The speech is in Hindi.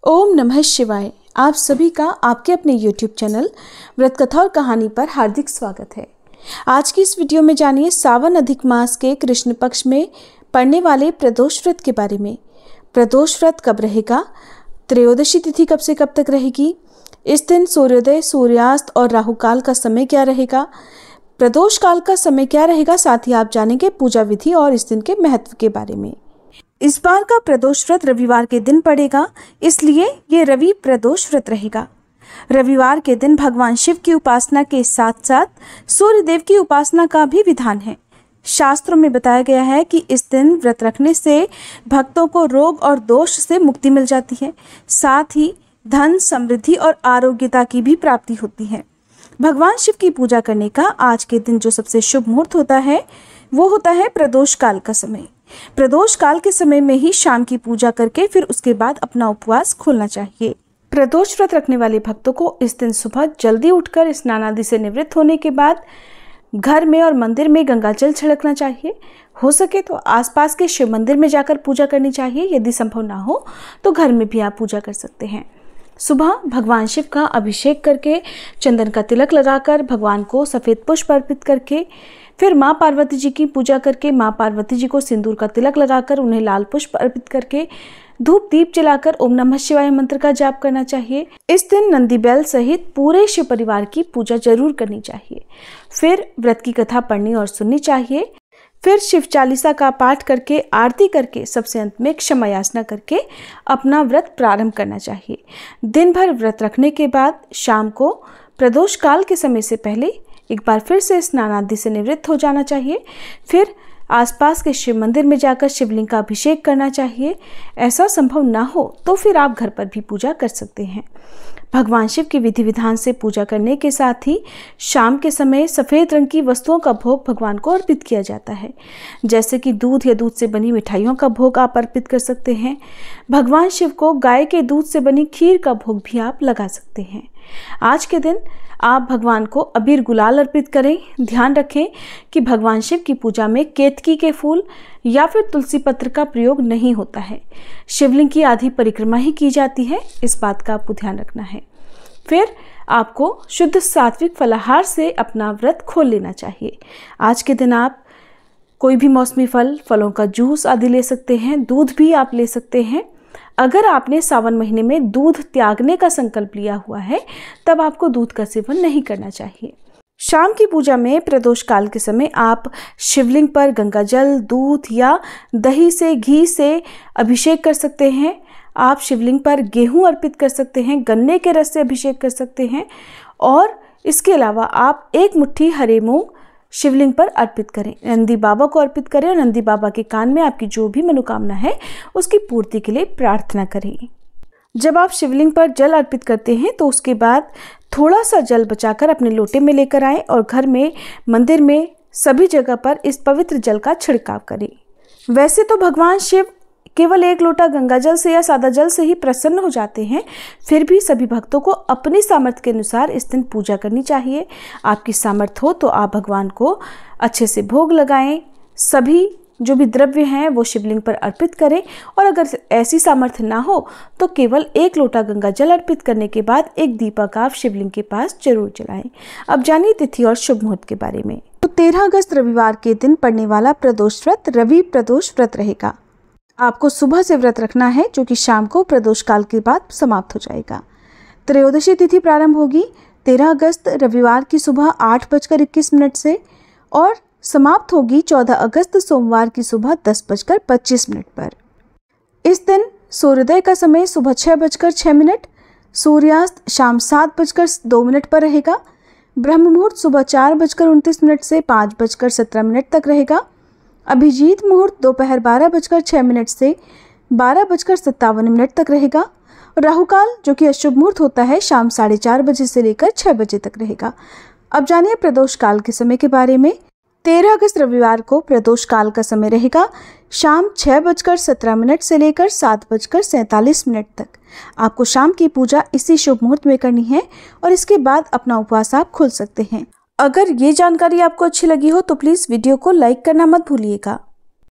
ओम नमः शिवाय। आप सभी का आपके अपने YouTube चैनल व्रत कथा और कहानी पर हार्दिक स्वागत है। आज की इस वीडियो में जानिए सावन अधिक मास के कृष्ण पक्ष में पड़ने वाले प्रदोष व्रत के बारे में। प्रदोष व्रत कब रहेगा, त्रयोदशी तिथि कब से कब तक रहेगी, इस दिन सूर्योदय, सूर्यास्त और राहु काल का समय क्या रहेगा, प्रदोष काल का समय क्या रहेगा, साथ ही आप जानेंगे पूजा विधि और इस दिन के महत्व के बारे में। इस बार का प्रदोष व्रत रविवार के दिन पड़ेगा, इसलिए ये रवि प्रदोष व्रत रहेगा। रविवार के दिन भगवान शिव की उपासना के साथ साथ सूर्य देव की उपासना का भी विधान है। शास्त्रों में बताया गया है कि इस दिन व्रत रखने से भक्तों को रोग और दोष से मुक्ति मिल जाती है, साथ ही धन, समृद्धि और आरोग्यता की भी प्राप्ति होती है। भगवान शिव की पूजा करने का आज के दिन जो सबसे शुभ मुहूर्त होता है वो होता है प्रदोष काल का समय। प्रदोष काल के समय में ही शाम की पूजा करके फिर उसके बाद अपना उपवास खोलना चाहिए। प्रदोष व्रत रखने वाले भक्तों को इस दिन सुबह जल्दी उठकर स्नान आदि से निवृत्त होने के बाद घर में और मंदिर में गंगा जल छिड़कना चाहिए। हो सके तो आसपास के शिव मंदिर में जाकर पूजा करनी चाहिए। यदि संभव ना हो तो घर में भी आप पूजा कर सकते हैं। सुबह भगवान शिव का अभिषेक करके चंदन का तिलक लगाकर भगवान को सफ़ेद पुष्प अर्पित करके फिर माँ पार्वती जी की पूजा करके माँ पार्वती जी को सिंदूर का तिलक लगाकर उन्हें लाल पुष्प अर्पित करके धूप दीप जलाकर ओम नमः शिवाय मंत्र का जाप करना चाहिए। इस दिन नंदी बैल सहित पूरे शिव परिवार की पूजा जरूर करनी चाहिए। फिर व्रत की कथा पढ़नी और सुननी चाहिए। फिर शिव चालीसा का पाठ करके आरती करके सबसे अंत में क्षमा याचना करके अपना व्रत प्रारंभ करना चाहिए। दिन भर व्रत रखने के बाद शाम को प्रदोष काल के समय से पहले एक बार फिर से स्नान आदि से निवृत्त हो जाना चाहिए। फिर आसपास के शिव मंदिर में जाकर शिवलिंग का अभिषेक करना चाहिए। ऐसा संभव ना हो तो फिर आप घर पर भी पूजा कर सकते हैं। भगवान शिव की विधि विधान से पूजा करने के साथ ही शाम के समय सफ़ेद रंग की वस्तुओं का भोग भगवान को अर्पित किया जाता है, जैसे कि दूध या दूध से बनी मिठाइयों का भोग आप अर्पित कर सकते हैं। भगवान शिव को गाय के दूध से बनी खीर का भोग भी आप लगा सकते हैं। आज के दिन आप भगवान को अबीर गुलाल अर्पित करें। ध्यान रखें कि भगवान शिव की पूजा में केतकी के फूल या फिर तुलसी पत्र का प्रयोग नहीं होता है। शिवलिंग की आधी परिक्रमा ही की जाती है, इस बात का आपको ध्यान रखना है। फिर आपको शुद्ध सात्विक फलाहार से अपना व्रत खोल लेना चाहिए। आज के दिन आप कोई भी मौसमी फल, फलों का जूस आदि ले सकते हैं। दूध भी आप ले सकते हैं। अगर आपने सावन महीने में दूध त्यागने का संकल्प लिया हुआ है तब आपको दूध का सेवन नहीं करना चाहिए। शाम की पूजा में प्रदोष काल के समय आप शिवलिंग पर गंगा जल, दूध या दही से, घी से अभिषेक कर सकते हैं। आप शिवलिंग पर गेहूं अर्पित कर सकते हैं, गन्ने के रस से अभिषेक कर सकते हैं और इसके अलावा आप एक मुट्ठी हरे मूंग शिवलिंग पर अर्पित करें। नंदी बाबा को अर्पित करें और नंदी बाबा के कान में आपकी जो भी मनोकामना है उसकी पूर्ति के लिए प्रार्थना करें। जब आप शिवलिंग पर जल अर्पित करते हैं तो उसके बाद थोड़ा सा जल बचाकर अपने लोटे में लेकर आएं और घर में, मंदिर में, सभी जगह पर इस पवित्र जल का छिड़काव करें। वैसे तो भगवान शिव केवल एक लोटा गंगा जल से या सादा जल से ही प्रसन्न हो जाते हैं, फिर भी सभी भक्तों को अपनी सामर्थ्य के अनुसार इस दिन पूजा करनी चाहिए। आपकी सामर्थ्य हो तो आप भगवान को अच्छे से भोग लगाएं, सभी जो भी द्रव्य हैं वो शिवलिंग पर अर्पित करें और अगर ऐसी सामर्थ्य ना हो तो केवल एक लोटा गंगा जल अर्पित करने के बाद एक दीपक आप शिवलिंग के पास जरूर जलाएं। अब जानिए तिथि और शुभ मुहूर्त के बारे में। तो 13 अगस्त रविवार के दिन पड़ने वाला प्रदोष व्रत रवि प्रदोष व्रत रहेगा। आपको सुबह से व्रत रखना है जो कि शाम को प्रदोष काल के बाद समाप्त हो जाएगा। त्रयोदशी तिथि प्रारंभ होगी 13 अगस्त रविवार की सुबह 8:21 से और समाप्त होगी 14 अगस्त सोमवार की सुबह 10:25 पर। इस दिन सूर्योदय का समय सुबह 6:06, सूर्यास्त शाम 7:02 पर रहेगा। ब्रह्म मुहूर्त सुबह 4:29 से 5:17 तक रहेगा। अभिजीत मुहूर्त दोपहर 12:06 से 12:57 तक रहेगा। राहु काल जो कि अशुभ मुहूर्त होता है शाम 4:30 बजे से लेकर 6 बजे तक रहेगा। अब जानिए प्रदोष काल के समय के बारे में। 13 अगस्त रविवार को प्रदोष काल का समय रहेगा शाम 6:17 से लेकर 7:47 तक। आपको शाम की पूजा इसी शुभ मुहूर्त में करनी है और इसके बाद अपना उपवास आप खोल सकते हैं। अगर ये जानकारी आपको अच्छी लगी हो तो प्लीज़ वीडियो को लाइक करना मत भूलिएगा।